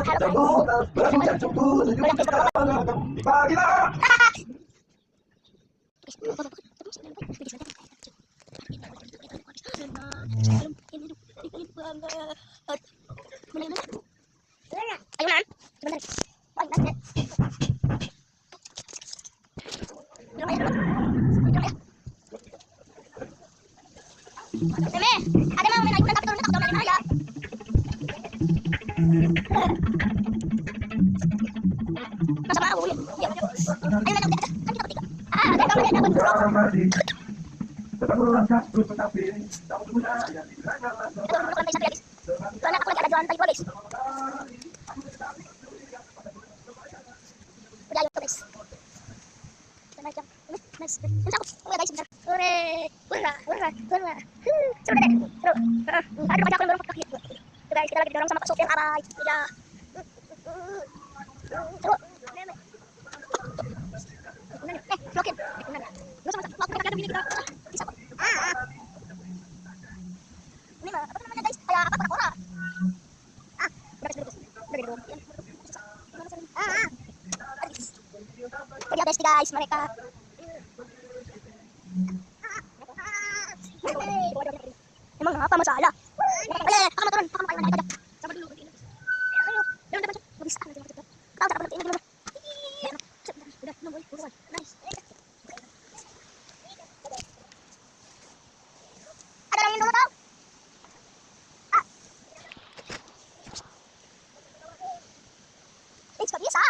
Ada mau main ayunan tapi turun takut dari mana? Masa mau ya? Ayo main kan kita bertiga. Ada kalau ada dapat bro. Soalnya aku lagi ada jualan tadi guys. Udah ayo guys. Macam mas, aku guys bentar. Hore, hurra. Sudah deh, bro. Ada banyak orang pakai. Guys, kita lagi dorong sama Pak Sopir arai. Ya. Seru. Vlogin. Lu sama aku pakai begini kita. Bisa kok. Ini mah apa namanya guys? Kayak apa kora-kora. Udah. Jadi guys mereka. Emang apa masalah? Aku mau turun, aku mau aja. Coba dulu begini. Ayo, jangan dapat bisa nanti kita. Tahu cara berhenti ini dulu. Udah, nungguin buruan. Nice. Ada yang dulu tahu? Nggak bisa.